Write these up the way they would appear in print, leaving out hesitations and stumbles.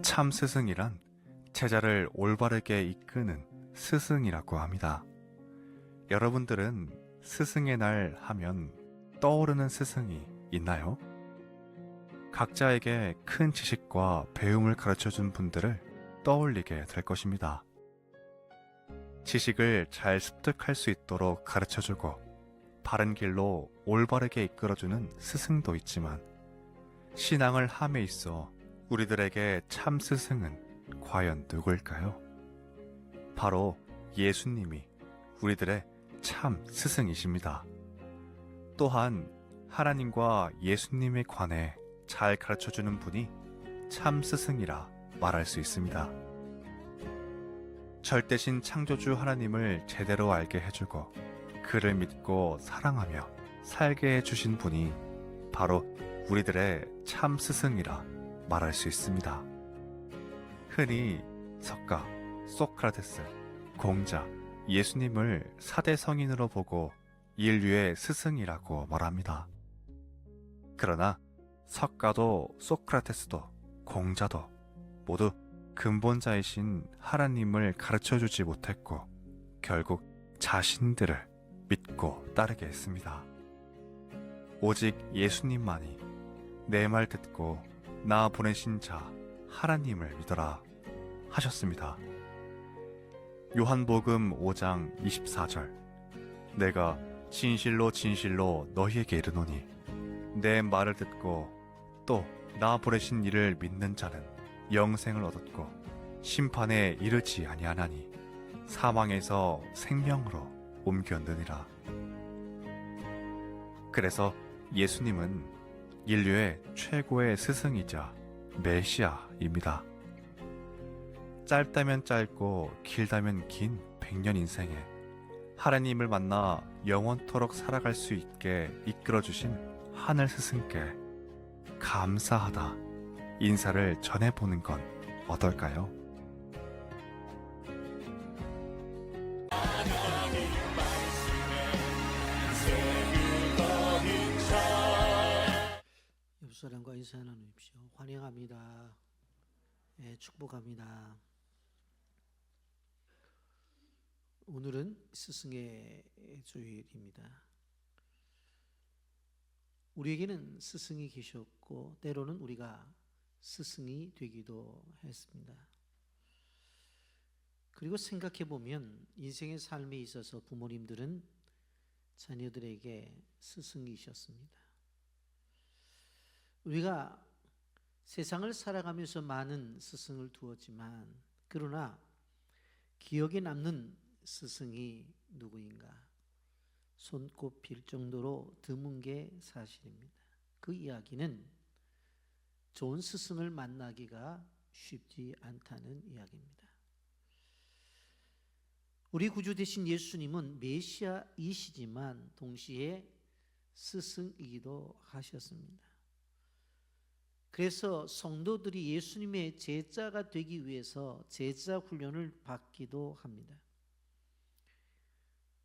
참 스승이란 제자를 올바르게 이끄는 스승이라고 합니다. 여러분들은 스승의 날 하면 떠오르는 스승이 있나요? 각자에게 큰 지식과 배움을 가르쳐준 분들을 떠올리게 될 것입니다. 지식을 잘 습득할 수 있도록 가르쳐주고 바른 길로 올바르게 이끌어주는 스승도 있지만 신앙을 함에 있어 우리들에게 참 스승은 과연 누구일까요? 바로 예수님이 우리들의 참 스승이십니다. 또한 하나님과 예수님에 관해 잘 가르쳐주는 분이 참 스승이라 말할 수 있습니다. 절대신 창조주 하나님을 제대로 알게 해주고 그를 믿고 사랑하며 살게 해주신 분이 바로 우리들의 참 스승이라 말할 수 있습니다. 흔히 석가, 소크라테스, 공자, 예수님을 4대 성인으로 보고 인류의 스승이라고 말합니다. 그러나 석가도 소크라테스도 공자도 모두 근본자이신 하나님을 가르쳐주지 못했고 결국 자신들을 믿고 따르게 했습니다. 오직 예수님만이 내 말 듣고 나 보내신 자 하나님을 믿어라 하셨습니다. 요한복음 5장 24절 내가 진실로 진실로 너희에게 이르노니 내 말을 듣고 또 나 보내신 이를 믿는 자는 영생을 얻었고 심판에 이르지 아니하나니 사망에서 생명으로 옮겼느니라. 그래서 예수님은 인류의 최고의 스승이자 메시아입니다. 짧다면 짧고 길다면 긴 100년 인생에 하나님을 만나 영원토록 살아갈 수 있게 이끌어주신 하늘 스승께 감사하다 인사를 전해보는 건 어떨까요? 옆 사람과 인사 나누십시오. 환영합니다. 축복합니다. 오늘은 스승의 주일입니다. 우리에게는 스승이 계셨고 때로는 우리가 스승이 되기도 했습니다. 그리고 생각해 보면 인생의 삶에 있어서 부모님들은 자녀들에게 스승이셨습니다. 우리가 세상을 살아가면서 많은 스승을 두었지만 그러나 기억에 남는 스승이 누구인가? 손꼽힐 정도로 드문 게 사실입니다. 그 이야기는 좋은 스승을 만나기가 쉽지 않다는 이야기입니다. 우리 구주 되신 예수님은 메시아이시지만 동시에 스승이기도 하셨습니다. 그래서 성도들이 예수님의 제자가 되기 위해서 제자 훈련을 받기도 합니다.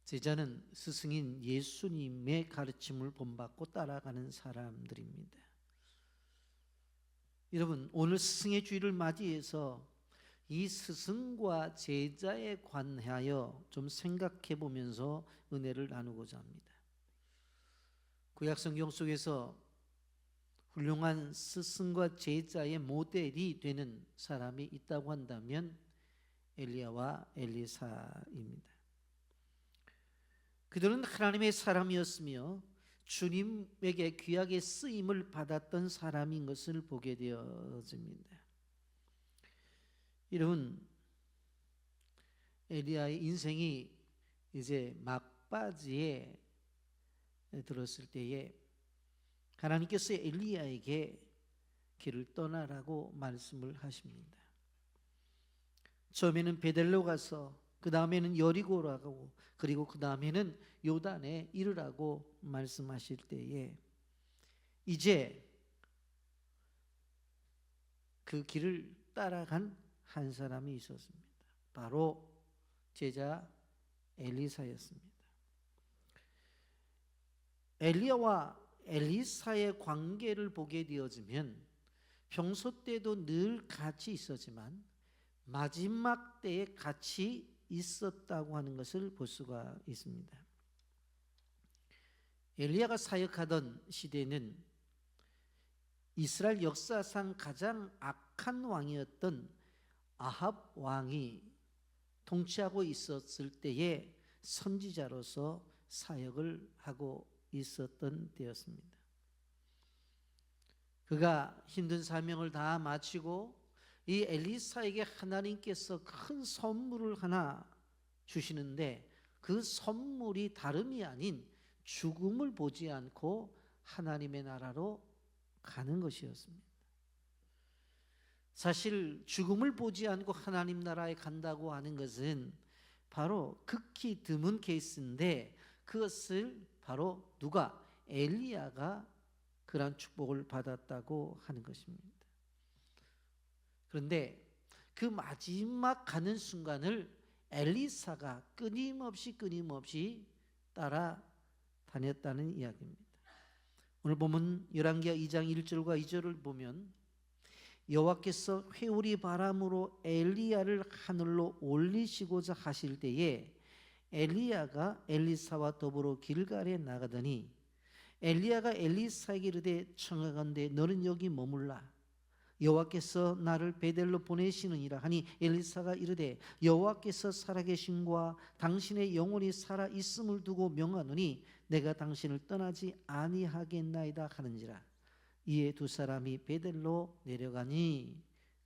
제자는 스승인 예수님의 가르침을 본받고 따라가는 사람들입니다. 여러분, 오늘 스승의 주일을 맞이해서 이 스승과 제자에 관하여 좀 생각해 보면서 은혜를 나누고자 합니다. 구약 성경 속에서 훌륭한 스승과 제자의 모델이 되는 사람이 있다고 한다면 엘리야와 엘리사입니다. 그들은 하나님의 사람이었으며 주님에게 귀하게 쓰임을 받았던 사람인 것을 보게 되어집니다. 여러분, 엘리야의 인생이 이제 막바지에 들었을 때에 하나님께서 엘리야에게 길을 떠나라고 말씀을 하십니다. 처음에는 베델로 가서 그 다음에는 여리고로 가고 그리고 그 다음에는 요단에 이르라고 말씀하실 때에 이제 그 길을 따라간 한 사람이 있었습니다. 바로 제자 엘리사였습니다. 엘리야와 엘리사의 관계를 보게 되어지면 평소 때도 늘 같이 있었지만 마지막 때에 같이 있었다고 하는 것을 볼 수가 있습니다. 엘리야가 사역하던 시대는 이스라엘 역사상 가장 악한 왕이었던 아합 왕이 통치하고 있었을 때에 선지자로서 사역을 하고 있었던 때였습니다. 그가 힘든 사명을 다 마치고 이 엘리사에게 하나님께서 큰 선물을 하나 주시는데 그 선물이 다름이 아닌 죽음을 보지 않고 하나님의 나라로 가는 것이었습니다. 사실 죽음을 보지 않고 하나님 나라에 간다고 하는 것은 바로 극히 드문 케이스인데 그것을 바로 누가? 엘리야가 그러한 축복을 받았다고 하는 것입니다. 그런데 그 마지막 가는 순간을 엘리사가 끊임없이 따라다녔다는 이야기입니다. 오늘 보면 열왕기하 2장 1절과 2절을 보면 여호와께서 회오리 바람으로 엘리야를 하늘로 올리시고자 하실 때에 엘리야가 엘리사와 더불어 길갈에 나가더니 엘리야가 엘리사에게 이르되 청하건대 너는 여기 머물라 여호와께서 나를 베델로 보내시느니라 하니 엘리사가 이르되 여호와께서 살아계심과 당신의 영혼이 살아 있음을 두고 명하노니 내가 당신을 떠나지 아니하겠나이다 하는지라. 이에 두 사람이 베델로 내려가니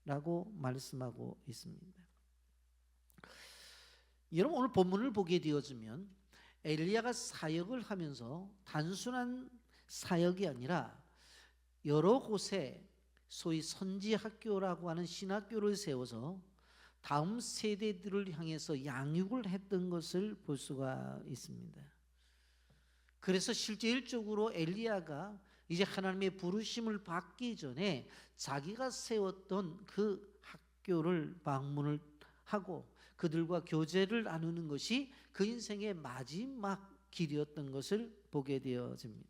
라고 말씀하고 있습니다. 여러분 오늘 본문을 보게 되어지면 엘리야가 사역을 하면서 단순한 사역이 아니라 여러 곳에 소위 선지학교라고 하는 신학교를 세워서 다음 세대들을 향해서 양육을 했던 것을 볼 수가 있습니다. 그래서 실질적으로 엘리야가 이제 하나님의 부르심을 받기 전에 자기가 세웠던 그 학교를 방문을 하고 그들과 교제를 나누는 것이 그 인생의 마지막 길이었던 것을 보게 되어집니다.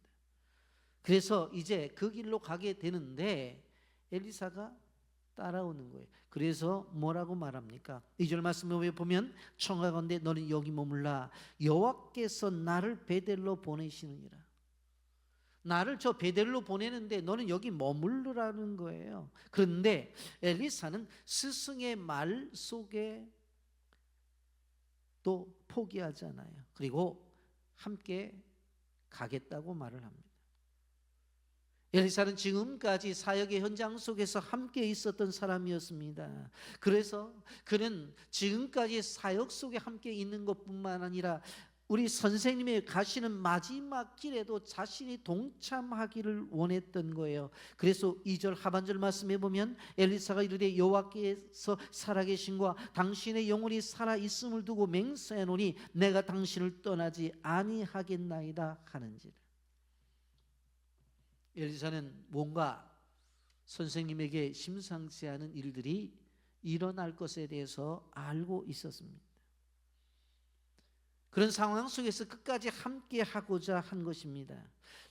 그래서 이제 그 길로 가게 되는데 엘리사가 따라오는 거예요. 그래서 뭐라고 말합니까? 2절 말씀에 보면 청하건대 너는 여기 머물라 여호와께서 나를 베델로 보내시느니라. 나를 저 베델로 보내는데 너는 여기 머물르라는 거예요. 그런데 엘리사는 스승의 말 속에 또 포기하지 않아요. 그리고 함께 가겠다고 말을 합니다. 엘리사는 지금까지 사역의 현장 속에서 함께 있었던 사람이었습니다. 그래서 그는 지금까지 사역 속에 함께 있는 것뿐만 아니라 우리 선생님이 가시는 마지막 길에도 자신이 동참하기를 원했던 거예요. 그래서 2절 하반절 말씀에 보면 엘리사가 이르되 여호와께서 살아계신과 당신의 영혼이 살아있음을 두고 맹세하노니 내가 당신을 떠나지 아니하겠나이다 하는지라. 엘리사는 뭔가 선생님에게 심상치 않은 일들이 일어날 것에 대해서 알고 있었습니다. 그런 상황 속에서 끝까지 함께 하고자 한 것입니다.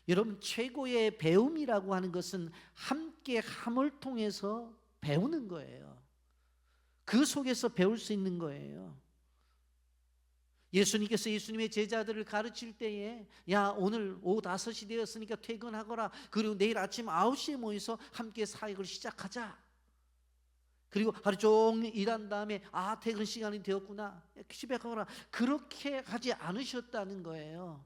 여러분 최고의 배움이라고 하는 것은 함께 함을 통해서 배우는 거예요. 그 속에서 배울 수 있는 거예요. 예수님께서 예수님의 제자들을 가르칠 때에 야 오늘 오후 5시 되었으니까 퇴근하거라. 그리고 내일 아침 9시에 모여서 함께 사역을 시작하자. 그리고 하루 종일 일한 다음에 퇴근 시간이 되었구나 집에 가거라. 그렇게 하지 않으셨다는 거예요.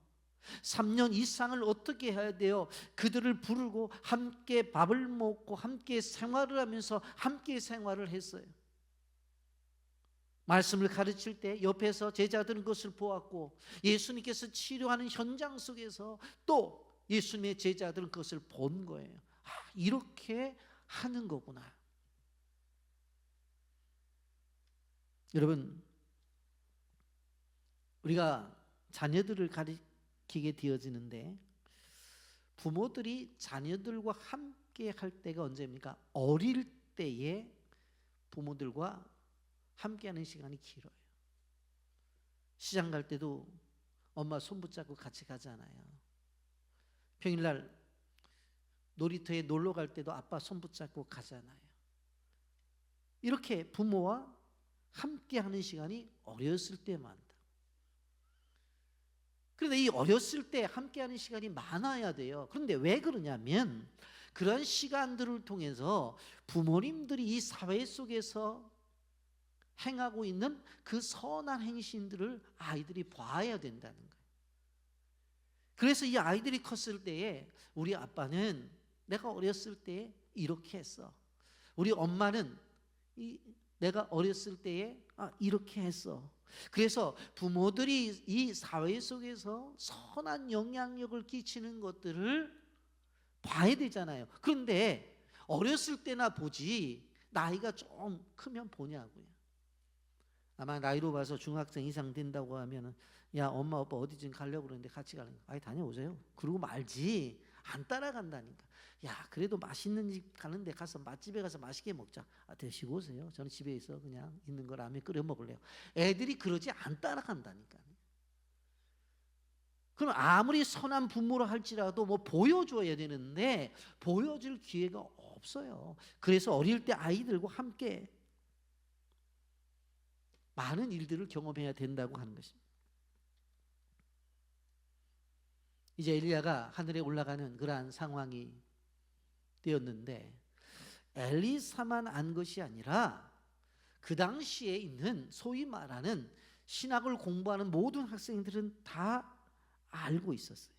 3년 이상을 어떻게 해야 돼요? 그들을 부르고 함께 밥을 먹고 함께 생활을 하면서 함께 생활을 했어요. 말씀을 가르칠 때 옆에서 제자들은 그것을 보았고 예수님께서 치료하는 현장 속에서 또 예수님의 제자들은 그것을 본 거예요. 이렇게 하는 거구나. 여러분 우리가 자녀들을 가르치게 되어지는데 부모들이 자녀들과 함께 할 때가 언제입니까? 어릴 때에 부모들과 함께하는 시간이 길어요. 시장 갈 때도 엄마 손 붙잡고 같이 가잖아요. 평일날 놀이터에 놀러 갈 때도 아빠 손 붙잡고 가잖아요. 이렇게 부모와 함께하는 시간이 어렸을 때 많다. 그런데 이 어렸을 때 함께하는 시간이 많아야 돼요. 그런데 왜 그러냐면 그런 시간들을 통해서 부모님들이 이 사회 속에서 행하고 있는 그 선한 행실들을 아이들이 봐야 된다는 거예요. 그래서 이 아이들이 컸을 때에 우리 아빠는 내가 어렸을 때 이렇게 했어. 우리 엄마는 내가 어렸을 때에 이렇게 했어. 그래서 부모들이 이 사회 속에서 선한 영향력을 끼치는 것들을 봐야 되잖아요. 그런데 어렸을 때나 보지 나이가 좀 크면 보냐고요. 아마 나이로 봐서 중학생 이상 된다고 하면은 야 엄마 아빠 어디 좀 가려고 그러는데 같이 가는 거. 아니 다녀오세요. 그러고 말지 안 따라간다니까. 야 그래도 맛있는 집 가는데 가서 맛집에 가서 맛있게 먹자. 드시고 오세요. 저는 집에 있어 그냥 있는 거 라면 끓여 먹을래요. 애들이 그러지 안 따라간다니까. 그럼 아무리 선한 부모로 할지라도 뭐 보여줘야 되는데 보여줄 기회가 없어요. 그래서 어릴 때 아이들과 함께 많은 일들을 경험해야 된다고 하는 것입니다. 이제 엘리야가 하늘에 올라가는 그러한 상황이 되었는데 엘리사만 안 것이 아니라 그 당시에 있는 소위 말하는 신학을 공부하는 모든 학생들은 다 알고 있었어요.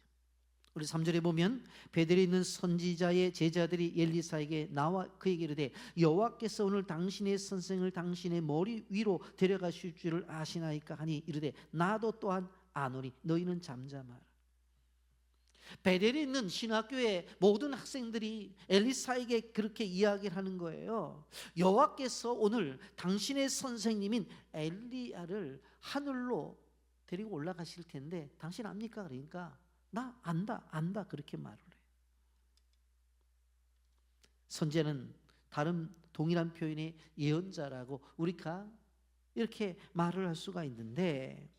우리 3절에 보면 베델에 있는 선지자의 제자들이 엘리사에게 나와 그에게 이르되 여호와께서 오늘 당신의 선생을 당신의 머리 위로 데려가실 줄을 아시나이까 하니 이르되 나도 또한 아노니 너희는 잠잠하라. 베델에 있는 신학교의 모든 학생들이 엘리사에게 그렇게 이야기를 하는 거예요. 여호와께서 오늘 당신의 선생님인 엘리야를 하늘로 데리고 올라가실 텐데 당신 압니까? 그러니까 나 안다 그렇게 말을 해요. 선지자는 다른 동일한 표현의 예언자라고 우리가 이렇게 말을 할 수가 있는데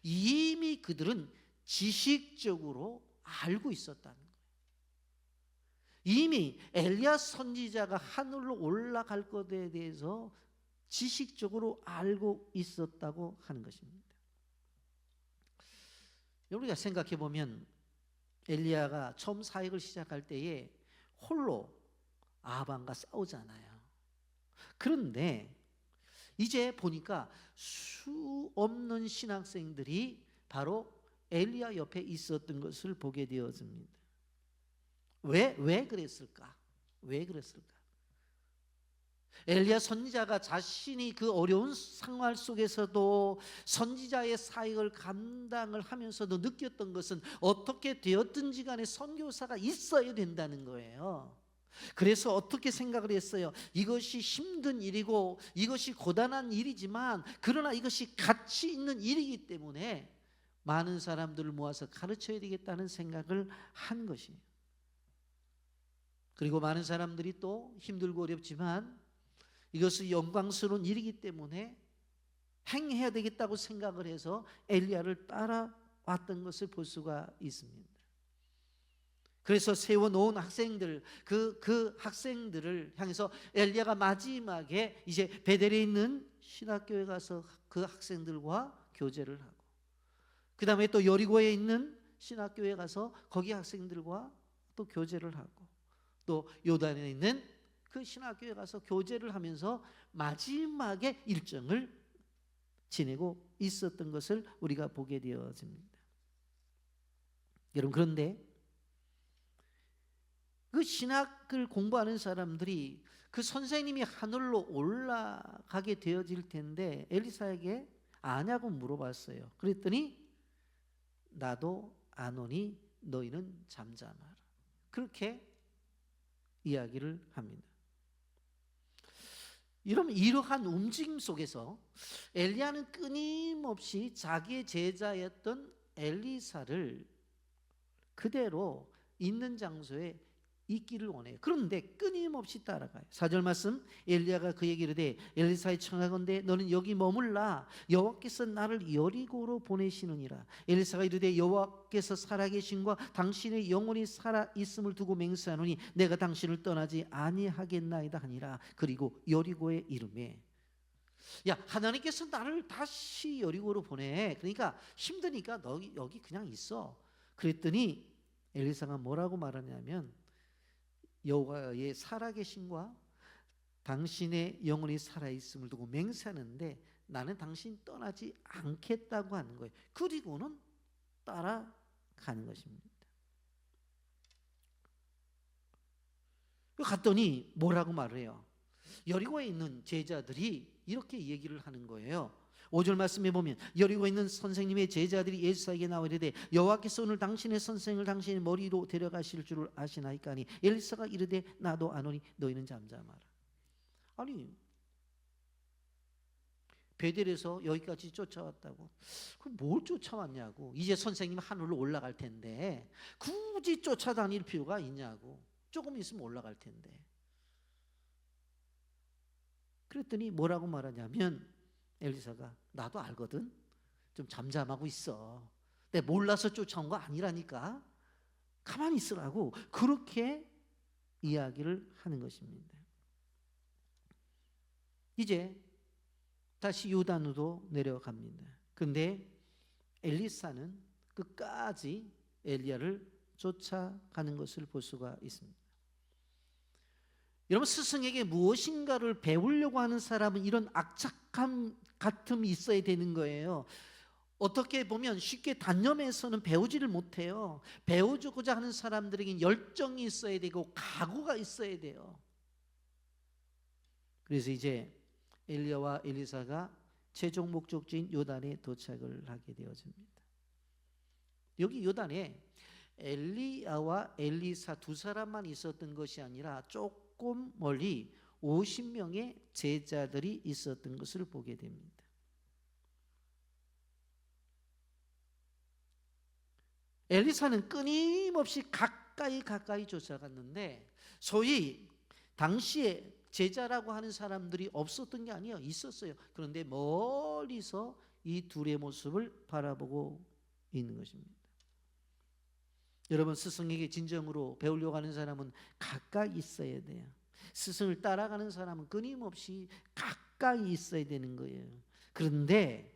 이미 그들은 지식적으로 알고 있었다는 거예요. 이미 엘리야 선지자가 하늘로 올라갈 것에 대해서 지식적으로 알고 있었다고 하는 것입니다. 우리가 생각해 보면 엘리야가 처음 사역을 시작할 때에 홀로 아합과 싸우잖아요. 그런데 이제 보니까 수 없는 신학생들이 바로 엘리야 옆에 있었던 것을 보게 되어집니다. 왜 그랬을까? 왜 그랬을까? 엘리야 선지자가 자신이 그 어려운 상황 속에서도 선지자의 사역을 감당을 하면서도 느꼈던 것은 어떻게 되었든지 간에 선교사가 있어야 된다는 거예요. 그래서 어떻게 생각을 했어요? 이것이 힘든 일이고 이것이 고단한 일이지만 그러나 이것이 가치 있는 일이기 때문에 많은 사람들을 모아서 가르쳐야 되겠다는 생각을 한 것이에요. 그리고 많은 사람들이 또 힘들고 어렵지만 이것은 영광스러운 일이기 때문에 행해야 되겠다고 생각을 해서 엘리야를 따라왔던 것을 볼 수가 있습니다. 그래서 세워놓은 학생들, 그 학생들을 향해서 엘리야가 마지막에 이제 베델에 있는 신학교에 가서 그 학생들과 교제를 하고 그 다음에 또 여리고에 있는 신학교에 가서 거기 학생들과 또 교제를 하고 또 요단에 있는 그 신학교에 가서 교제를 하면서 마지막에 일정을 지내고 있었던 것을 우리가 보게 되어집니다. 여러분 그런데 그 신학을 공부하는 사람들이 그 선생님이 하늘로 올라가게 되어질 텐데 엘리사에게 아냐고 물어봤어요. 그랬더니 나도 아노니 너희는 잠잠하라. 그렇게 이야기를 합니다. 여러분 이러한 움직임 속에서 엘리야는 끊임없이 자기의 제자였던 엘리사를 그대로 있는 장소에 있기를 원해요. 그런데 끊임없이 따라가요. 4절 말씀, 엘리야가 그에게 이르되 엘리사의 청하건대 너는 여기 머물라. 여호와께서 나를 여리고로 보내시느니라. 엘리사가 이르되 여호와께서 살아계신과 당신의 영혼이 살아있음을 두고 맹세하노니 내가 당신을 떠나지 아니하겠나이다 하니라. 그리고 여리고에 이르매, 야, 하나님께서 나를 다시 여리고로 보내. 그러니까 힘드니까 너 여기 그냥 있어. 그랬더니 엘리사가 뭐라고 말하냐면, 여호와의 살아계심과 당신의 영혼이 살아있음을 두고 맹세하는데 나는 당신 떠나지 않겠다고 하는 거예요. 그리고는 따라가는 것입니다. 갔더니 뭐라고 말을 해요? 여리고에 있는 제자들이 이렇게 얘기를 하는 거예요. 5절 말씀에 보면 여리고에 있는 선생님의 제자들이 예수에게 나와 이르되 여호와께서 오늘 당신의 선생을 당신의 머리로 데려가실 줄을 아시나이까 하니 엘리사가 이르되 나도 아노니 너희는 잠잠하라. 아니, 베델에서 여기까지 쫓아왔다고. 그럼 뭘 쫓아왔냐고. 이제 선생님 하늘로 올라갈 텐데 굳이 쫓아다닐 필요가 있냐고. 조금 있으면 올라갈 텐데. 그랬더니 뭐라고 말하냐면, 엘리사가 나도 알거든. 좀 잠잠하고 있어. 내가 몰라서 쫓아온 거 아니라니까. 가만히 있으라고. 그렇게 이야기를 하는 것입니다. 이제 다시 요단으로 내려갑니다. 그런데 엘리사는 끝까지 엘리야를 쫓아가는 것을 볼 수가 있습니다. 여러분, 스승에게 무엇인가를 배우려고 하는 사람은 이런 악착함 같음이 있어야 되는 거예요. 어떻게 보면 쉽게 단념해서는 배우지를 못해요. 배워주고자 하는 사람들에게는 열정이 있어야 되고 각오가 있어야 돼요. 그래서 이제 엘리야와 엘리사가 최종 목적지인 요단에 도착을 하게 되어집니다. 여기 요단에 엘리야와 엘리사 두 사람만 있었던 것이 아니라 조금 멀리 50명의 제자들이 있었던 것을 보게 됩니다. 엘리사는 끊임없이 가까이 쫓아갔는데 소위 당시에 제자라고 하는 사람들이 없었던 게 아니에요. 있었어요. 그런데 멀리서 이 둘의 모습을 바라보고 있는 것입니다. 여러분, 스승에게 진정으로 배우려고 하는 사람은 가까이 있어야 돼요. 스승을 따라가는 사람은 끊임없이 가까이 있어야 되는 거예요. 그런데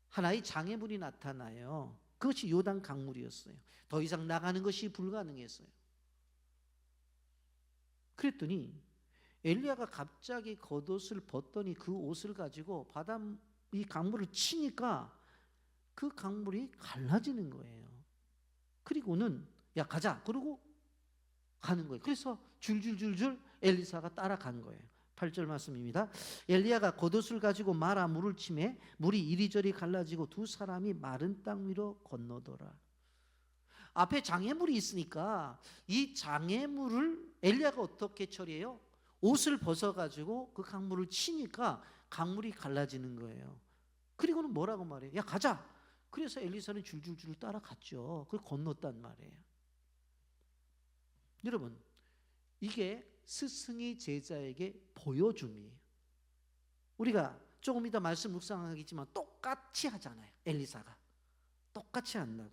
하나의 장애물이 나타나요. 그것이 요단 강물이었어요. 더 이상 나가는 것이 불가능했어요. 그랬더니 엘리야가 갑자기 겉옷을 벗더니 그 옷을 가지고 이 강물을 치니까 그 강물이 갈라지는 거예요. 그리고는 야 가자 그러고 가는 거예요. 그래서 줄줄줄줄 엘리사가 따라간 거예요. 8절 말씀입니다. 엘리야가 겉옷을 가지고 마라 물을 치매 물이 이리저리 갈라지고 두 사람이 마른 땅 위로 건너더라. 앞에 장애물이 있으니까 이 장애물을 엘리야가 어떻게 처리해요? 옷을 벗어가지고 그 강물을 치니까 강물이 갈라지는 거예요. 그리고는 뭐라고 말해요? 야 가자. 그래서 엘리사는 줄줄줄 따라갔죠. 그걸 건넜단 말이에요. 여러분, 이게 스승이 제자에게 보여줌이에요. 우리가 조금 이따 말씀 묵상하겠지만 똑같이 하잖아요. 엘리사가 똑같이 한다고.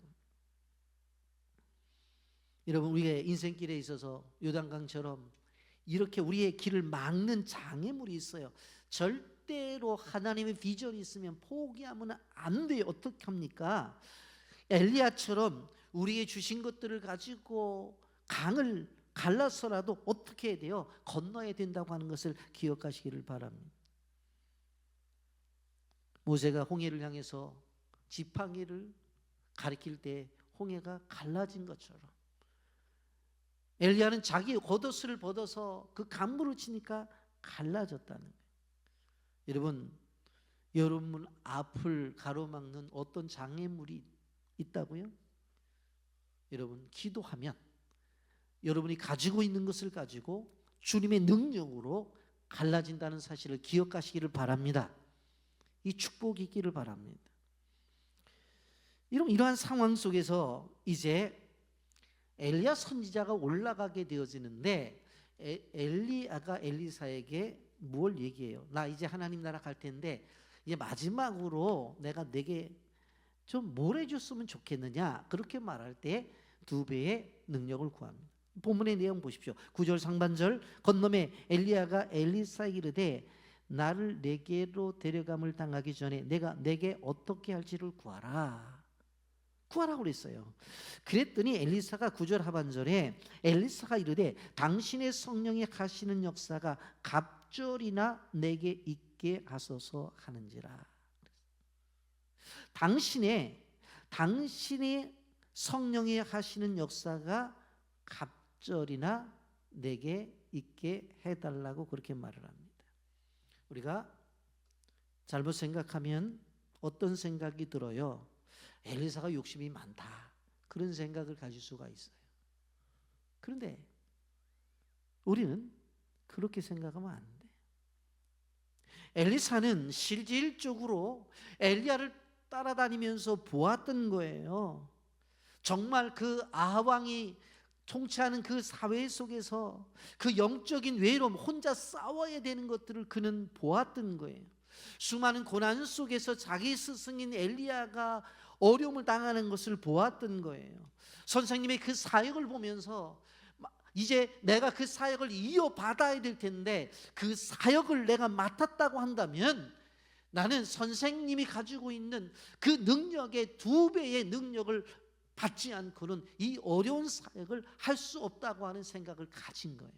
여러분, 우리의 인생길에 있어서 요단강처럼 이렇게 우리의 길을 막는 장애물이 있어요. 절대로 하나님의 비전이 있으면 포기하면 안 돼요. 어떻게 합니까? 엘리야처럼 우리의 주신 것들을 가지고 강을 갈라서라도 어떻게 해야 돼요? 건너야 된다고 하는 것을 기억하시기를 바랍니다. 모세가 홍해를 향해서 지팡이를 가리킬 때 홍해가 갈라진 것처럼 엘리야는 자기 겉옷을 벗어서 그 강물을 치니까 갈라졌다는 거예요. 여러분 앞을 가로막는 어떤 장애물이 있다고요? 여러분, 기도하면 여러분이 가지고 있는 것을 가지고 주님의 능력으로 갈라진다는 사실을 기억하시기를 바랍니다. 이 축복이 있기를 바랍니다. 이러한 상황 속에서 이제 엘리야 선지자가 올라가게 되어지는데 엘리야가 엘리사에게 뭘 얘기해요? 나 이제 하나님 나라 갈 텐데 이제 마지막으로 내가 내게 좀 뭘 해줬으면 좋겠느냐, 그렇게 말할 때 2배의 능력을 구합니다. 본문의 내용 보십시오. 9절 상반절, 건너매 엘리야가 엘리사에게 이르되 나를 내게로 데려감을 당하기 전에 내가 내게 어떻게 할지를 구하라. 구하라고 그랬어요. 그랬더니 엘리사가 9절 하반절에 엘리사가 이르되 당신의 성령이 하시는 역사가 갑절이나 내게 있게 하소서 하는지라. 당신의 성령이 하시는 역사가 갑절이나 내게 있게 해달라고 그렇게 말을 합니다. 우리가 잘못 생각하면 어떤 생각이 들어요? 엘리사가 욕심이 많다, 그런 생각을 가질 수가 있어요. 그런데 우리는 그렇게 생각하면 안 돼. 엘리사는 실질적으로 엘리야를 따라다니면서 보았던 거예요. 정말 그 아합왕이 통치하는 그 사회 속에서 그 영적인 외로움, 혼자 싸워야 되는 것들을 그는 보았던 거예요. 수많은 고난 속에서 자기 스승인 엘리야가 어려움을 당하는 것을 보았던 거예요. 선생님의 그 사역을 보면서 이제 내가 그 사역을 이어받아야 될 텐데 그 사역을 내가 맡았다고 한다면 나는 선생님이 가지고 있는 그 능력의 2배의 능력을 받지 않고는 이 어려운 사역을 할 수 없다고 하는 생각을 가진 거예요.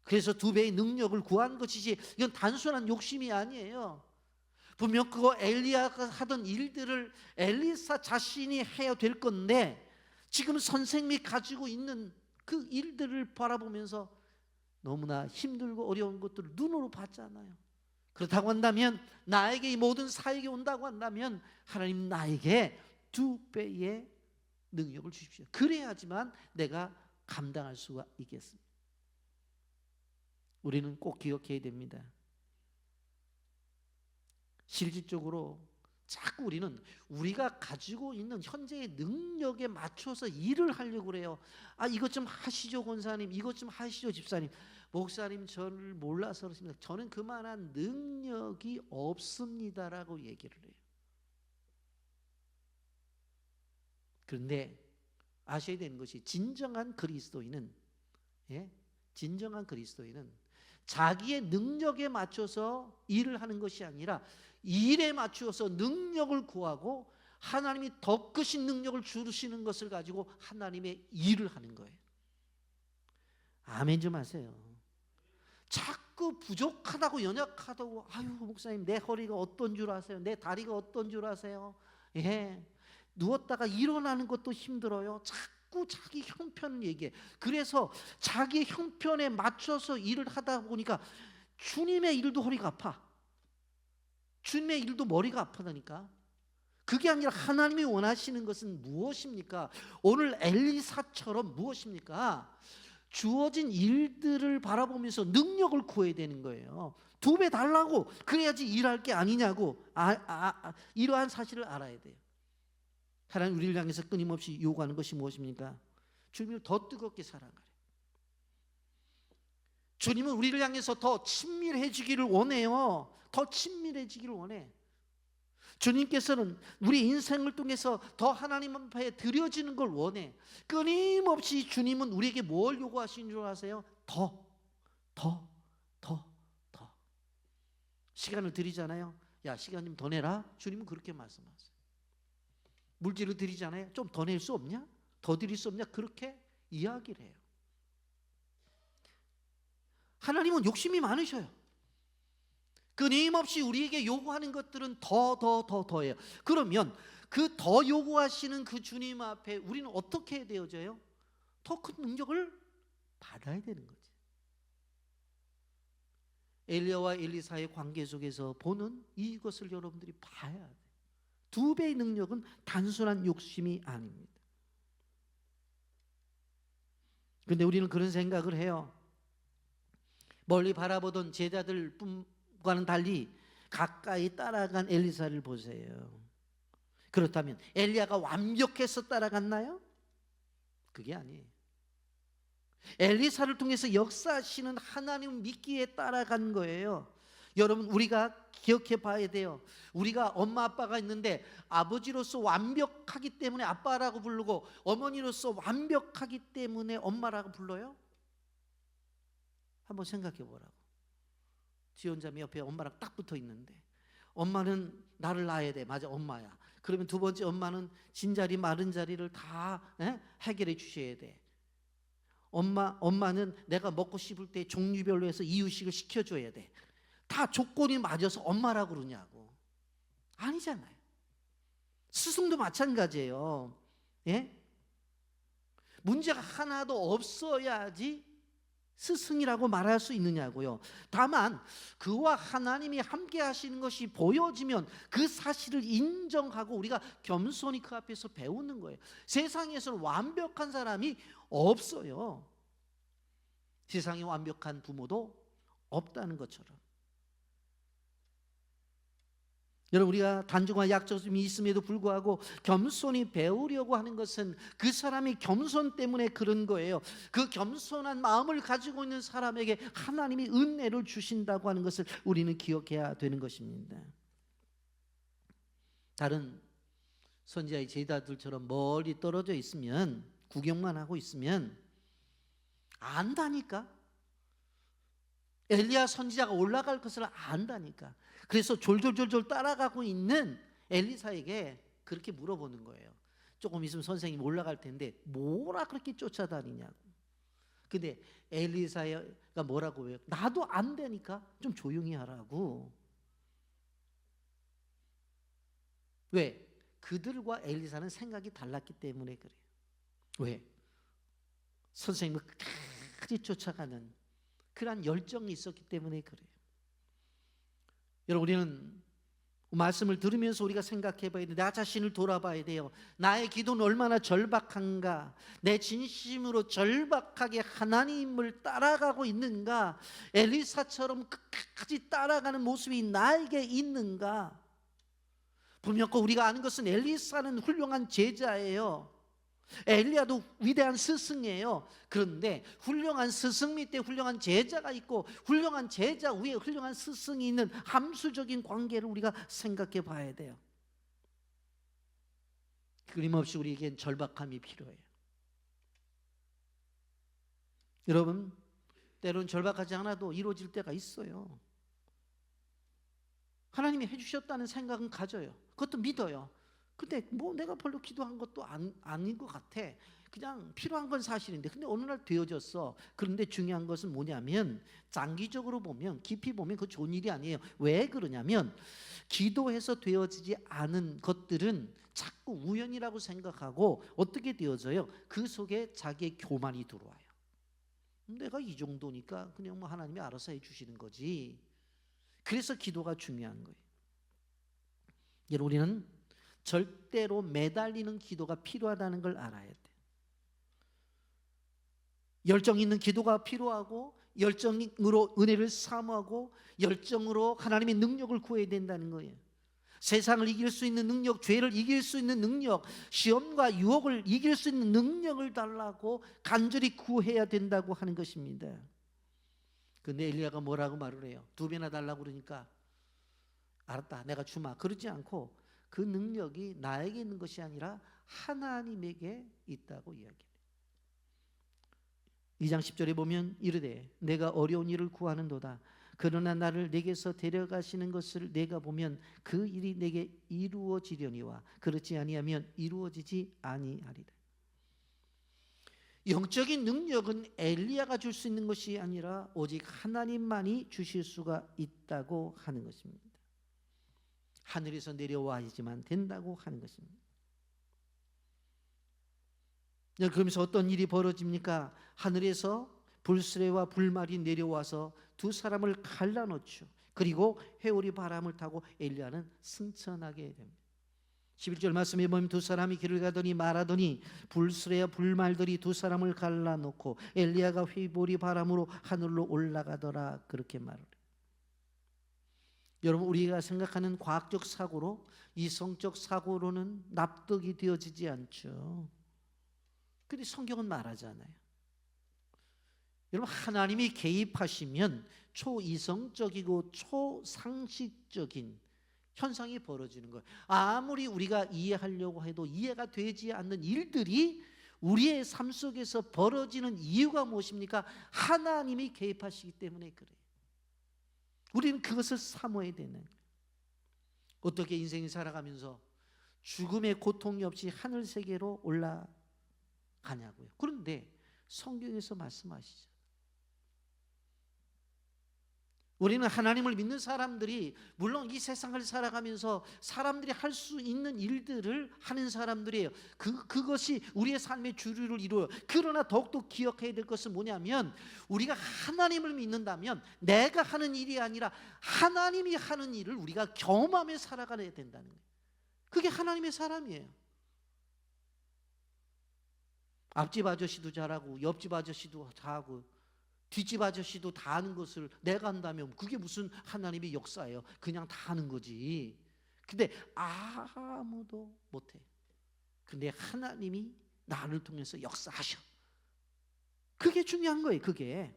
그래서 2배의 능력을 구한 것이지 이건 단순한 욕심이 아니에요. 분명 그거 엘리야가 하던 일들을 엘리사 자신이 해야 될 건데 지금 선생님이 가지고 있는 그 일들을 바라보면서 너무나 힘들고 어려운 것들을 눈으로 봤잖아요. 그렇다고 한다면 나에게 이 모든 사역이 온다고 한다면 하나님 나에게 2배의 능력을 주십시오. 그래야지만 내가 감당할 수가 있겠습니다. 우리는 꼭 기억해야 됩니다. 실질적으로 자꾸 우리는 우리가 가지고 있는 현재의 능력에 맞춰서 일을 하려고 그래요. 이것 좀 하시죠 권사님, 이것 좀 하시죠 집사님. 목사님 저를 몰라서 그렇습니다. 저는 그만한 능력이 없습니다라고 얘기를 해요. 그런데 아셔야 되는 것이 진정한 그리스도인은 자기의 능력에 맞춰서 일을 하는 것이 아니라 일에 맞추어서 능력을 구하고 하나님이 더 크신 능력을 주시는 것을 가지고 하나님의 일을 하는 거예요. 아멘 좀 하세요. 자꾸 부족하다고 연약하다고 목사님 내 허리가 어떤 줄 아세요? 내 다리가 어떤 줄 아세요? 누웠다가 일어나는 것도 힘들어요. 자꾸 자기 형편을 얘기해. 그래서 자기 형편에 맞춰서 일을 하다 보니까 주님의 일도 허리가 아파. 주님의 일도 머리가 아프다니까. 그게 아니라 하나님이 원하시는 것은 무엇입니까? 오늘 엘리사처럼 무엇입니까? 주어진 일들을 바라보면서 능력을 구해야 되는 거예요. 2배 달라고, 그래야지 일할 게 아니냐고 이러한 사실을 알아야 돼요. 하나님 우리를 향해서 끊임없이 요구하는 것이 무엇입니까? 주님을 더 뜨겁게 사랑하래. 주님은 우리를 향해서 더 친밀해지기를 원해요. 더 친밀해지기를 원해. 주님께서는 우리 인생을 통해서 더 하나님 앞에 드려지는 걸 원해. 끊임없이 주님은 우리에게 뭘 요구하시는 줄 아세요? 더. 시간을 드리잖아요. 야, 시간 좀 더 내라. 주님은 그렇게 말씀하세요. 물질을 드리잖아요. 좀 더 낼 수 없냐? 더 드릴 수 없냐? 그렇게 이야기를 해요. 하나님은 욕심이 많으셔요. 끊임없이 우리에게 요구하는 것들은 더예요. 그러면 그 더 요구하시는 그 주님 앞에 우리는 어떻게 되어져요? 더 큰 능력을 받아야 되는 거지. 엘리야와 엘리사의 관계 속에서 보는 이것을 여러분들이 봐야 돼요. 2배의 능력은 단순한 욕심이 아닙니다. 그런데 우리는 그런 생각을 해요. 멀리 바라보던 제자들과는 달리 가까이 따라간 엘리사를 보세요. 그렇다면 엘리야가 완벽해서 따라갔나요? 그게 아니에요. 엘리사를 통해서 역사하시는 하나님 믿기에 따라간 거예요. 여러분, 우리가 기억해 봐야 돼요. 우리가 엄마 아빠가 있는데 아버지로서 완벽하기 때문에 아빠라고 부르고 어머니로서 완벽하기 때문에 엄마라고 불러요? 한번 생각해 보라고. 지원자매 옆에 엄마랑 딱 붙어 있는데 엄마는 나를 낳아야 돼. 맞아, 엄마야. 그러면 두 번째 엄마는 진자리 마른 자리를 다 해결해 주셔야 돼. 엄마는 내가 먹고 싶을 때 종류별로 해서 이유식을 시켜줘야 돼. 다 조건이 맞아서 엄마라고 그러냐고. 아니잖아요. 스승도 마찬가지예요. 예? 문제가 하나도 없어야지 스승이라고 말할 수 있느냐고요. 다만 그와 하나님이 함께 하시는 것이 보여지면 그 사실을 인정하고 우리가 겸손히 그 앞에서 배우는 거예요. 세상에서는 완벽한 사람이 없어요. 세상에 완벽한 부모도 없다는 것처럼. 여러분, 우리가 단중과 약점이 있음에도 불구하고 겸손히 배우려고 하는 것은 그 사람이 겸손 때문에 그런 거예요. 그 겸손한 마음을 가지고 있는 사람에게 하나님이 은혜를 주신다고 하는 것을 우리는 기억해야 되는 것입니다. 다른 선지자의 제자들처럼 멀리 떨어져 있으면, 구경만 하고 있으면 안다니까. 엘리야 선지자가 올라갈 것을 안다니까. 그래서 졸졸졸졸 따라가고 있는 엘리사에게 그렇게 물어보는 거예요. 조금 있으면 선생님 올라갈 텐데 뭐라 그렇게 쫓아다니냐고. 근데 엘리사가 뭐라고 해요? 나도 안 되니까 좀 조용히 하라고. 왜? 그들과 엘리사는 생각이 달랐기 때문에 그래요. 왜? 선생님을 끝까지 쫓아가는 그러한 열정이 있었기 때문에 그래요. 여러분, 우리는 말씀을 들으면서 우리가 생각해 봐야 돼요. 나 자신을 돌아봐야 돼요. 나의 기도는 얼마나 절박한가, 내 진심으로 절박하게 하나님을 따라가고 있는가, 엘리사처럼 끝까지 따라가는 모습이 나에게 있는가. 분명히 우리가 아는 것은 엘리사는 훌륭한 제자예요. 엘리야도 위대한 스승이에요. 그런데 훌륭한 스승 밑에 훌륭한 제자가 있고 훌륭한 제자 위에 훌륭한 스승이 있는 함수적인 관계를 우리가 생각해 봐야 돼요. 끊임없이 우리에겐 절박함이 필요해요. 여러분, 때로는 절박하지 않아도 이루어질 때가 있어요. 하나님이 해주셨다는 생각은 가져요. 그것도 믿어요. 근데 뭐 내가 별로 기도한 것도 아닌 것 같아. 그냥 필요한 건 사실인데 근데 어느 날 되어졌어. 그런데 중요한 것은 뭐냐면 장기적으로 보면, 깊이 보면 그거 좋은 일이 아니에요. 왜 그러냐면 기도해서 되어지지 않은 것들은 자꾸 우연이라고 생각하고 어떻게 되어져요? 그 속에 자기의 교만이 들어와요. 내가 이 정도니까 그냥 뭐 하나님이 알아서 해주시는 거지. 그래서 기도가 중요한 거예요. 여러분, 우리는 절대로 매달리는 기도가 필요하다는 걸 알아야 돼. 열정 있는 기도가 필요하고 열정으로 은혜를 사모하고 열정으로 하나님의 능력을 구해야 된다는 거예요. 세상을 이길 수 있는 능력, 죄를 이길 수 있는 능력, 시험과 유혹을 이길 수 있는 능력을 달라고 간절히 구해야 된다고 하는 것입니다. 근데 엘리야가 뭐라고 말을 해요? 2배나 달라고 그러니까 알았다, 내가 주마. 그러지 않고 그 능력이 나에게 있는 것이 아니라 하나님에게 있다고 이야기해요. 2장 10절에 보면 이르되 내가 어려운 일을 구하는도다. 그러나 나를 내게서 데려가시는 것을 내가 보면 그 일이 내게 이루어지려니와 그렇지 아니하면 이루어지지 아니하리라. 영적인 능력은 엘리야가 줄 수 있는 것이 아니라 오직 하나님만이 주실 수가 있다고 하는 것입니다. 하늘에서 내려와야지만 된다고 하는 것입니다. 그러면서 어떤 일이 벌어집니까? 하늘에서 불수레와 불말이 내려와서 두 사람을 갈라놓죠. 그리고 회오리 바람을 타고 엘리야는 승천하게 됩니다. 11절 말씀에 보면 두 사람이 길을 가더니 말하더니 불수레와 불말들이 두 사람을 갈라놓고 엘리야가 회오리 바람으로 하늘로 올라가더라. 그렇게 말을 해요. 여러분, 우리가 생각하는 과학적 사고로, 이성적 사고로는 납득이 되어지지 않죠. 근데 성경은 말하잖아요. 여러분, 하나님이 개입하시면 초이성적이고 초상식적인 현상이 벌어지는 거예요. 아무리 우리가 이해하려고 해도 이해가 되지 않는 일들이 우리의 삶 속에서 벌어지는 이유가 무엇입니까? 하나님이 개입하시기 때문에 그래요. 우리는 그것을 사모해야 되는 거예요. 어떻게 인생을 살아가면서 죽음의 고통이 없이 하늘 세계로 올라가냐고요. 그런데 성경에서 말씀하시죠. 우리는 하나님을 믿는 사람들이 물론 이 세상을 살아가면서 사람들이 할 수 있는 일들을 하는 사람들이에요. 그것이 우리의 삶의 주류를 이루어요. 그러나 더욱더 기억해야 될 것은 뭐냐면 우리가 하나님을 믿는다면 내가 하는 일이 아니라 하나님이 하는 일을 우리가 경험하며 살아가야 된다는 거예요. 그게 하나님의 사람이에요. 앞집 아저씨도 잘하고 옆집 아저씨도 잘하고 뒷집 아저씨도 다 하는 것을 내가 한다면 그게 무슨 하나님의 역사예요? 그냥 다 하는 거지. 근데 아무도 못해. 근데 하나님이 나를 통해서 역사하셔. 그게 중요한 거예요. 그게.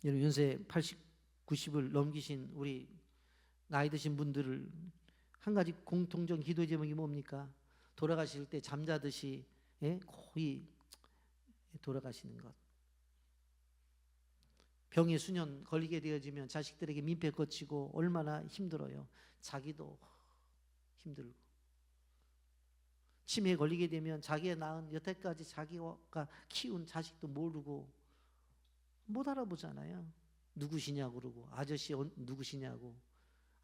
여러분, 연세 80, 90을 넘기신 우리 나이 드신 분들을 한 가지 공통적 기도 제목이 뭡니까? 돌아가실 때 잠자듯이 거의 돌아가시는 것. 병에 수년 걸리게 되어지면 자식들에게 민폐 끼치고 얼마나 힘들어요. 자기도 힘들고. 치매에 걸리게 되면 자기가 낳은 여태까지 자기가 키운 자식도 모르고 못 알아보잖아요. 누구시냐고 그러고 아저씨 누구시냐고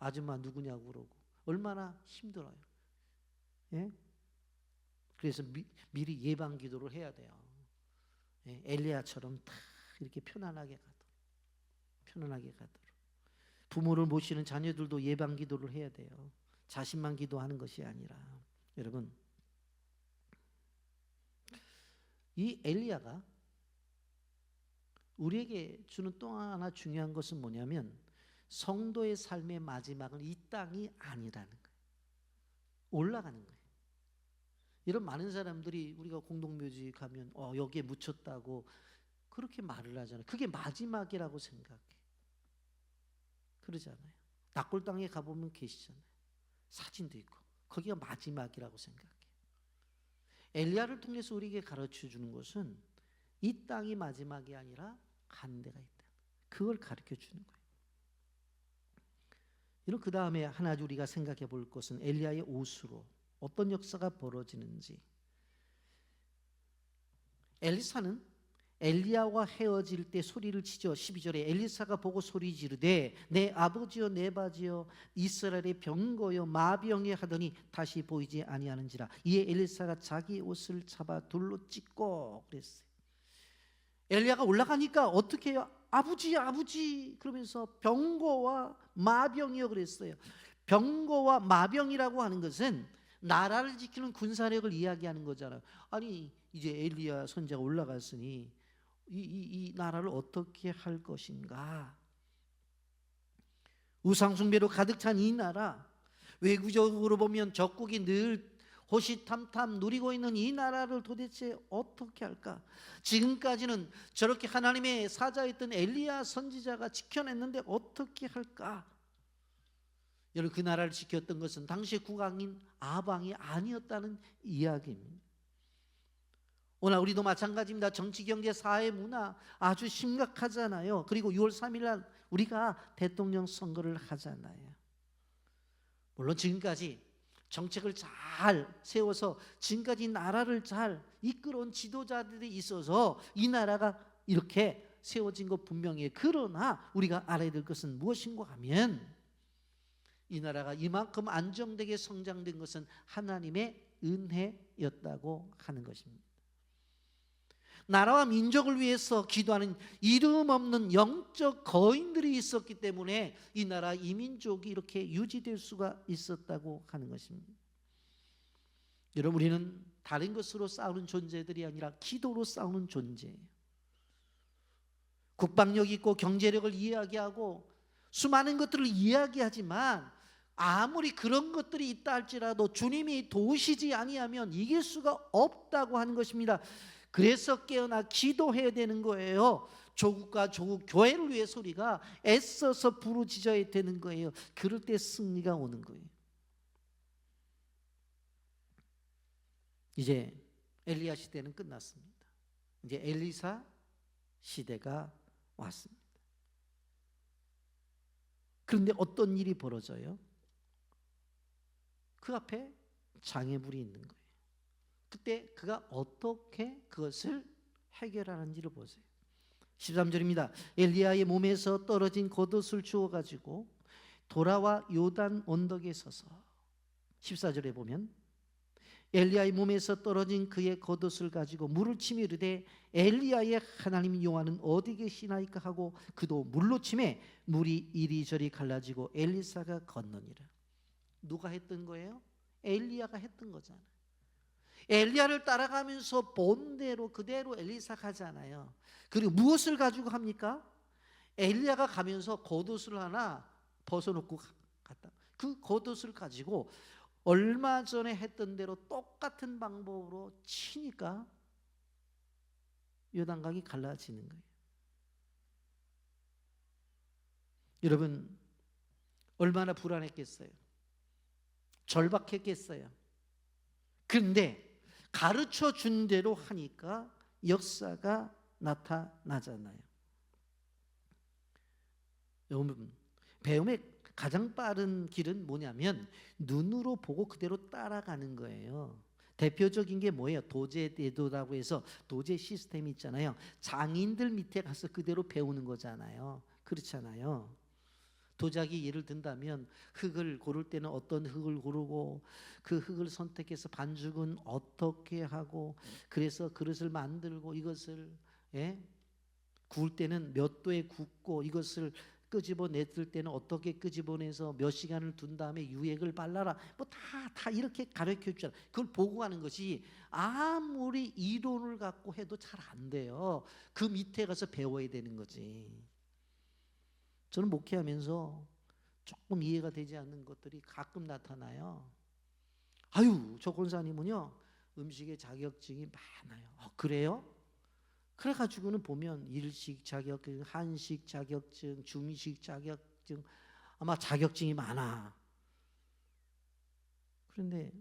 아줌마 누구냐고 그러고 얼마나 힘들어요. 예? 그래서 미리 예방 기도를 해야 돼요. 엘리야처럼 다 이렇게 편안하게 가도록. 부모를 모시는 자녀들도 예방 기도를 해야 돼요. 자신만 기도하는 것이 아니라. 여러분, 이 엘리야가 우리에게 주는 또 하나 중요한 것은 뭐냐면 성도의 삶의 마지막은 이 땅이 아니라는 거예요. 올라가는 거예요. 이런 많은 사람들이 우리가 공동묘지 가면 여기에 묻혔다고 그렇게 말을 하잖아요. 그게 마지막이라고 생각해. 그러잖아요. 낙골당에 가보면 계시잖아요. 사진도 있고 거기가 마지막이라고 생각해. 엘리야를 통해서 우리에게 가르쳐 주는 것은 이 땅이 마지막이 아니라 가는 데가 있다. 그걸 가르쳐 주는 거예요. 이런 그 다음에 하나 우리가 생각해 볼 것은 엘리야의 옷으로 어떤 역사가 벌어지는지. 엘리사는 엘리야와 헤어질 때 소리를 치죠. 12절에 엘리사가 보고 소리 지르되 내 아버지여 내 바지여 이스라엘의 병거여 마병이 하더니 다시 보이지 아니하는지라. 이에 엘리사가 자기 옷을 잡아 돌로 찢고 그랬어요. 엘리야가 올라가니까 어떻게 해요? 아버지 그러면서 병거와 마병이여 그랬어요. 병거와 마병이라고 하는 것은 나라를 지키는 군사력을 이야기하는 거잖아요. 아니 이제 엘리야 선지자가 올라갔으니 이 나라를 어떻게 할 것인가. 우상숭배로 가득 찬 이 나라, 외교적으로 보면 적국이 늘 호시탐탐 누리고 있는 이 나라를 도대체 어떻게 할까. 지금까지는 저렇게 하나님의 사자였던 엘리야 선지자가 지켜냈는데 어떻게 할까. 여러분, 그 나라를 지켰던 것은 당시 국왕인 아방이 아니었다는 이야기입니다. 오늘 우리도 마찬가지입니다. 정치, 경제, 사회, 문화 아주 심각하잖아요. 그리고 6월 3일 날 우리가 대통령 선거를 하잖아요. 물론 지금까지 정책을 잘 세워서 지금까지 나라를 잘 이끌어온 지도자들이 있어서 이 나라가 이렇게 세워진 것 분명해요. 그러나 우리가 알아야 될 것은 무엇인가 하면 이 나라가 이만큼 안정되게 성장된 것은 하나님의 은혜였다고 하는 것입니다. 나라와 민족을 위해서 기도하는 이름 없는 영적 거인들이 있었기 때문에 이 나라 이 민족이 이렇게 유지될 수가 있었다고 하는 것입니다. 여러분, 우리는 다른 것으로 싸우는 존재들이 아니라 기도로 싸우는 존재예요. 국방력 있고 경제력을 이야기하고 수많은 것들을 이야기하지만 아무리 그런 것들이 있다 할지라도 주님이 도우시지 아니하면 이길 수가 없다고 하는 것입니다. 그래서 깨어나 기도해야 되는 거예요. 조국과 조국 교회를 위해서 우리가 애써서 부르짖어야 되는 거예요. 그럴 때 승리가 오는 거예요. 이제 엘리야 시대는 끝났습니다. 이제 엘리사 시대가 왔습니다. 그런데 어떤 일이 벌어져요? 그 앞에 장애물이 있는 거예요. 그때 그가 어떻게 그것을 해결하는지를 보세요. 13절입니다. 엘리야의 몸에서 떨어진 겉옷을 주워가지고 돌아와 요단 언덕에 서서, 14절에 보면 엘리야의 몸에서 떨어진 그의 겉옷을 가지고 물을 치며 이르되 엘리야의 하나님 여호와는 어디 계시나이까 하고 그도 물로 치매 물이 이리저리 갈라지고 엘리사가 건너니라. 누가 했던 거예요? 엘리야가 했던 거잖아요. 엘리야를 따라가면서 본대로 그대로 엘리사가 하잖아요. 그리고 무엇을 가지고 합니까? 엘리야가 가면서 겉옷을 하나 벗어놓고 갔다. 그 겉옷을 가지고 얼마 전에 했던 대로 똑같은 방법으로 치니까 요단강이 갈라지는 거예요. 여러분 얼마나 불안했겠어요? 절박했겠어요? 그런데 가르쳐 준 대로 하니까 역사가 나타나잖아요. 여러분 배움의 가장 빠른 길은 뭐냐면 눈으로 보고 그대로 따라가는 거예요. 대표적인 게 뭐예요? 도제대도라고 해서 도제 시스템이 있잖아요. 장인들 밑에 가서 그대로 배우는 거잖아요. 그렇잖아요. 도자기 예를 든다면 흙을 고를 때는 어떤 흙을 고르고 그 흙을 선택해서 반죽은 어떻게 하고 그래서 그릇을 만들고 이것을 구울 때는 몇 도에 굽고 이것을 끄집어냈을 때는 어떻게 끄집어내서 몇 시간을 둔 다음에 유액을 발라라. 뭐 다 이렇게 가르쳐 주잖아요. 그걸 보고 하는 것이 아무리 이론을 갖고 해도 잘 안 돼요. 그 밑에 가서 배워야 되는 거지. 저는 목회하면서 조금 이해가 되지 않는 것들이 가끔 나타나요. 아유, 저 권사님은요 음식에 자격증이 많아요. 그래요? 그래가지고는 보면 일식 자격증, 한식 자격증, 중식 자격증, 아마 자격증이 많아. 그런데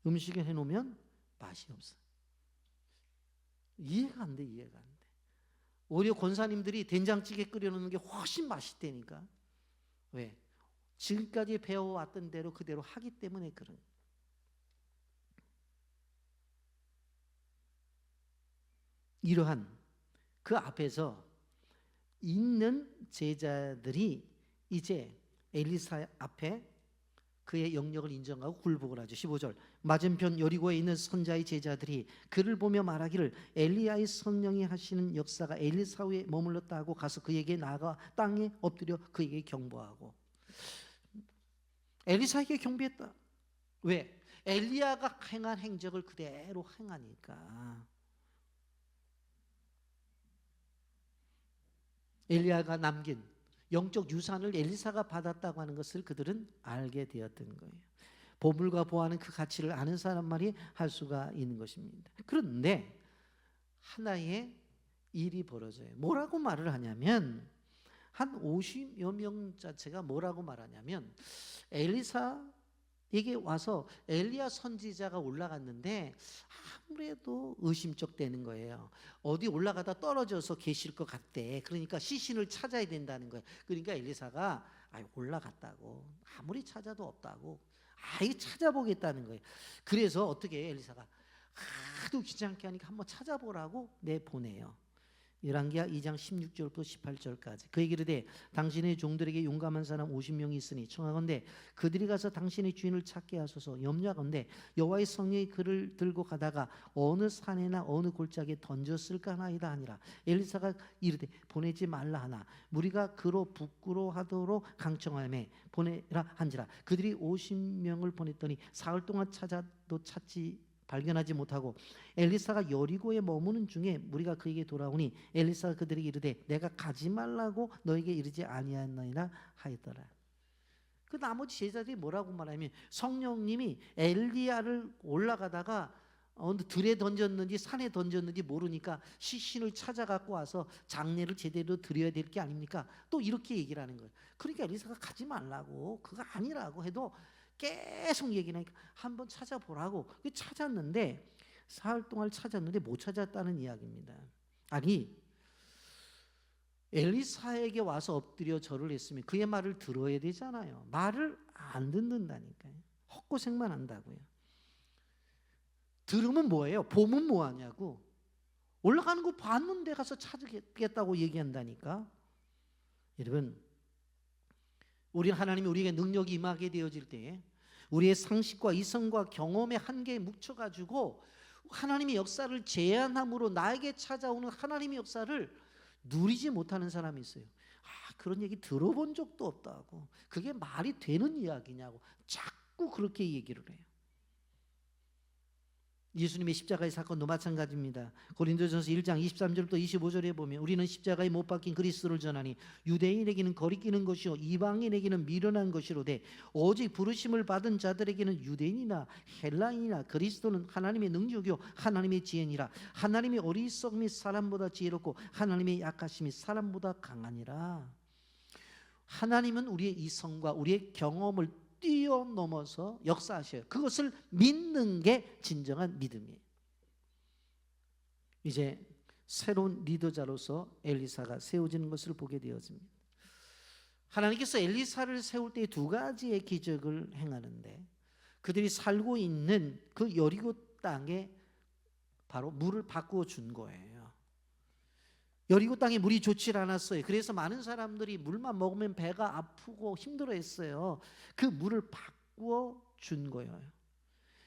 음식에 해놓으면 맛이 없어. 이해가 안 돼. 오히려 권사님들이 된장찌개 끓여놓는 게 훨씬 맛있다니까. 왜? 지금까지 배워왔던 대로 그대로 하기 때문에 그런. 이러한 그 앞에서 있는 제자들이 이제 엘리사 앞에 그의 영역을 인정하고 굴복을 하죠. 15절 맞은편 여리고에 있는 선자의 제자들이 그를 보며 말하기를 엘리야의 성령이 하시는 역사가 엘리사 위에 머물렀다 하고 가서 그에게 나아가 땅에 엎드려 그에게 경배하고. 엘리사에게 경배했다. 왜? 엘리야가 행한 행적을 그대로 행하니까. 엘리야가 남긴 영적 유산을 엘리사가 받았다고 하는 것을 그들은 알게 되었던 거예요. 보물과 보아는 그 가치를 아는 사람만이 할 수가 있는 것입니다. 그런데 하나의 일이 벌어져요. 뭐라고 말을 하냐면 한 50여 명 자체가 뭐라고 말하냐면 엘리사에게 와서 엘리야 선지자가 올라갔는데 아무래도 의심쩍 되는 거예요. 어디 올라가다 떨어져서 계실 것 같대. 그러니까 시신을 찾아야 된다는 거예요. 그러니까 엘리사가 올라갔다고 아무리 찾아도 없다고 이거 찾아보겠다는 거예요. 그래서 어떻게 해요? 엘리사가 하도 귀찮게 하니까 한번 찾아보라고 내보내요. 열왕기하 2장 16절부터 18절까지 그에게 이르되 당신의 종들에게 용감한 사람 50명이 있으니 청하건대 그들이 가서 당신의 주인을 찾게 하소서. 염려하건대 여호와의 성령이 그를 들고 가다가 어느 산에나 어느 골짜기에 던졌을까 하나이다 하니라. 엘리사가 이르되 보내지 말라 하나 무리가 그로 부끄러워하도록 강청하며 보내라 한지라. 그들이 50명을 보냈더니 사흘 동안 찾아도 발견하지 못하고 엘리사가 여리고에 머무는 중에 무리가 그에게 돌아오니 엘리사가 그들에게 이르되 내가 가지 말라고 너에게 이르지 아니하였나이다 하였더라. 그 나머지 제자들이 뭐라고 말하면 성령님이 엘리야를 올라가다가 들에 던졌는지 산에 던졌는지 모르니까 시신을 찾아갖고 와서 장례를 제대로 드려야 될 게 아닙니까? 또 이렇게 얘기를 하는 거예요. 그러니까 엘리사가 가지 말라고, 그거 아니라고 해도 계속 얘기를 하니까 한번 찾아보라고. 찾았는데 사흘 동안 찾았는데 못 찾았다는 이야기입니다. 아니, 엘리사에게 와서 엎드려 절을 했으면 그의 말을 들어야 되잖아요. 말을 안 듣는다니까요. 헛고생만 한다고요. 들으면 뭐예요? 보면 뭐하냐고. 올라가는 거 봤는데 가서 찾겠다고 얘기한다니까. 여러분, 우리는 하나님이 우리에게 능력이 임하게 되어질 때 우리의 상식과 이성과 경험의 한계에 묻혀가지고 하나님의 역사를 제한함으로 나에게 찾아오는 하나님의 역사를 누리지 못하는 사람이 있어요. 그런 얘기 들어본 적도 없다고. 그게 말이 되는 이야기냐고 자꾸 그렇게 얘기를 해요. 예수님의 십자가의 사건도 마찬가지입니다. 고린도전서 1장 23절부터 25절에 보면 우리는 십자가에 못 박힌 그리스도를 전하니 유대인에게는 거리끼는 것이요 이방인에게는 미련한 것이로되 오직 부르심을 받은 자들에게는 유대인이나 헬라인이나 그리스도는 하나님의 능력이요 하나님의 지혜니라. 하나님의 어리석음이 사람보다 지혜롭고 하나님의 약하심이 사람보다 강하니라. 하나님은 우리의 이성과 우리의 경험을 뛰어넘어서 역사하셔요. 그것을 믿는 게 진정한 믿음이에요. 이제 새로운 리더자로서 엘리사가 세워지는 것을 보게 되어집니다. 하나님께서 엘리사를 세울 때 두 가지의 기적을 행하는데 그들이 살고 있는 그 여리고 땅에 바로 물을 바꾸어 준 거예요. 여리고 땅에 물이 좋지 않았어요. 그래서 많은 사람들이 물만 먹으면 배가 아프고 힘들어했어요. 그 물을 바꾸어 준 거예요.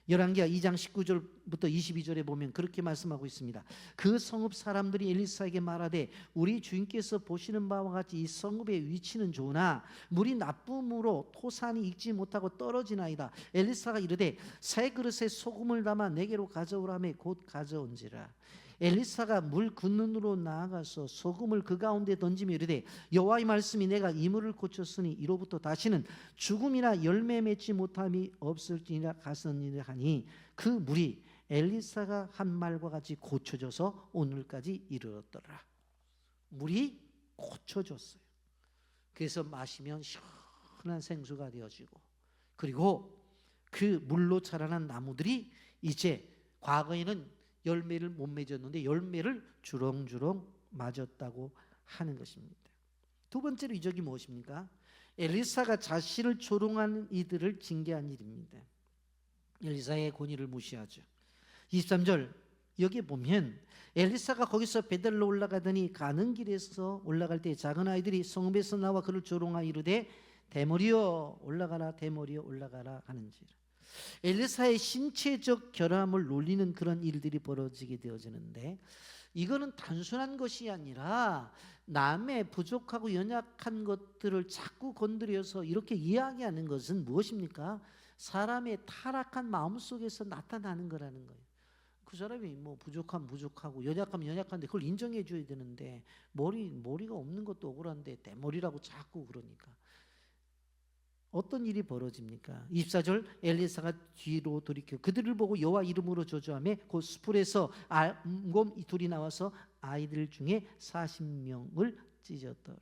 열왕기하 2장 19절부터 22절에 보면 그렇게 말씀하고 있습니다. 그 성읍 사람들이 엘리사에게 말하되 우리 주인께서 보시는 바와 같이 이 성읍의 위치는 좋으나 물이 나쁨으로 토산이 익지 못하고 떨어지나이다. 엘리사가 이르되 새 그릇에 소금을 담아 내게로 가져오라매 곧 가져온지라. 엘리사가 물 근원으로 나아가서 소금을 그 가운데 던지며 이르되 여호와의 말씀이 내가 이 물을 고쳤으니 이로부터 다시는 죽음이나 열매 맺지 못함이 없을지니라 가선이라 하니 그 물이 엘리사가 한 말과 같이 고쳐져서 오늘까지 이르렀더라. 물이 고쳐졌어요. 그래서 마시면 시원한 생수가 되어지고 그리고 그 물로 자라난 나무들이 이제 과거에는 열매를 못 맺었는데 열매를 주렁주렁 맞았다고 하는 것입니다. 두 번째로 이적이 무엇입니까? 엘리사가 자신을 조롱하는 이들을 징계한 일입니다. 엘리사의 권위를 무시하죠. 23절 여기에 보면 엘리사가 거기서 베델로 올라가더니 가는 길에서 올라갈 때 작은 아이들이 성읍에서 나와 그를 조롱하여 이르되 대머리여 올라가라 대머리여 올라가라 하는지라. 엘리사의 신체적 결함을 놀리는 그런 일들이 벌어지게 되어지는데 이거는 단순한 것이 아니라 남의 부족하고 연약한 것들을 자꾸 건드려서 이렇게 이야기하는 것은 무엇입니까? 사람의 타락한 마음속에서 나타나는 거라는 거예요. 그 사람이 뭐 부족하고 연약하면 연약한데 그걸 인정해 줘야 되는데 머리가 없는 것도 억울한데 대머리라고 자꾸 그러니까 어떤 일이 벌어집니까? 24절 엘리사가 뒤로 돌이켜 그들을 보고 여호와 이름으로 저주하며 그 수풀에서 곰 둘이 나와서 아이들 중에 40명을 찢었더라.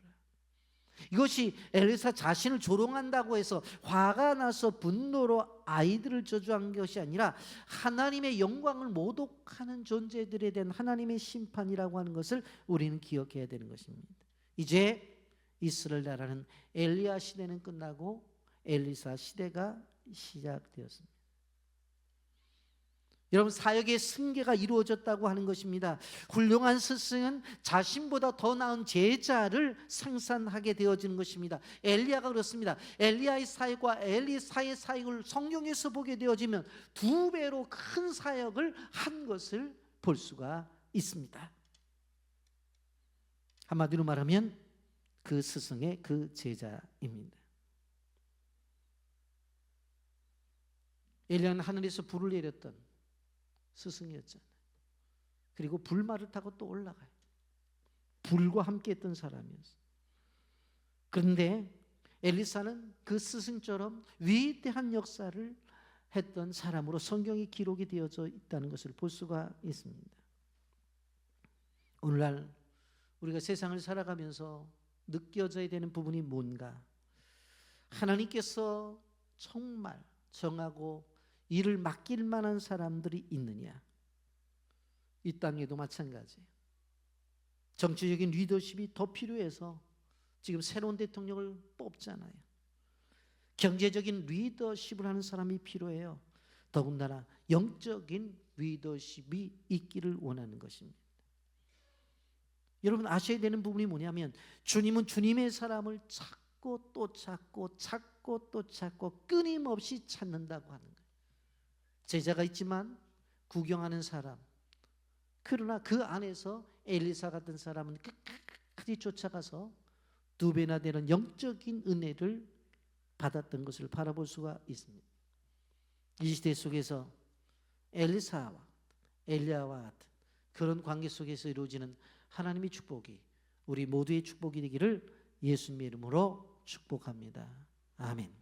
이것이 엘리사 자신을 조롱한다고 해서 화가 나서 분노로 아이들을 저주한 것이 아니라 하나님의 영광을 모독하는 존재들에 대한 하나님의 심판이라고 하는 것을 우리는 기억해야 되는 것입니다. 이제 이스라엘 나라는 엘리야 시대는 끝나고 엘리사 시대가 시작되었습니다. 여러분 사역의 승계가 이루어졌다고 하는 것입니다. 훌륭한 스승은 자신보다 더 나은 제자를 생산하게 되어지는 것입니다. 엘리야가 그렇습니다. 엘리야의 사역과 엘리사의 사역을 성경에서 보게 되어지면 두 배로 큰 사역을 한 것을 볼 수가 있습니다. 한마디로 말하면 그 스승의 그 제자입니다. 엘리야는 하늘에서 불을 내렸던 스승이었잖아요. 그리고 불말을 타고 또 올라가요. 불과 함께 했던 사람이었어요. 그런데 엘리사는 그 스승처럼 위대한 역사를 했던 사람으로 성경이 기록이 되어져 있다는 것을 볼 수가 있습니다. 오늘날 우리가 세상을 살아가면서 느껴져야 되는 부분이 뭔가? 하나님께서 정말 정하고 일을 맡길 만한 사람들이 있느냐? 이 땅에도 마찬가지예요. 정치적인 리더십이 더 필요해서 지금 새로운 대통령을 뽑잖아요. 경제적인 리더십을 하는 사람이 필요해요. 더군다나 영적인 리더십이 있기를 원하는 것입니다. 여러분 아셔야 되는 부분이 뭐냐면 주님은 주님의 사람을 찾고 또 찾고 찾고 또 찾고 끊임없이 찾는다고 하는 거예요. 제자가 있지만 구경하는 사람, 그러나 그 안에서 엘리사 같은 사람은 끝까지 쫓아가서 2배나 되는 영적인 은혜를 받았던 것을 바라볼 수가 있습니다. 이 시대 속에서 엘리사와 엘리야와 같은 그런 관계 속에서 이루어지는 하나님의 축복이 우리 모두의 축복이 되기를 예수님의 이름으로 축복합니다. 아멘.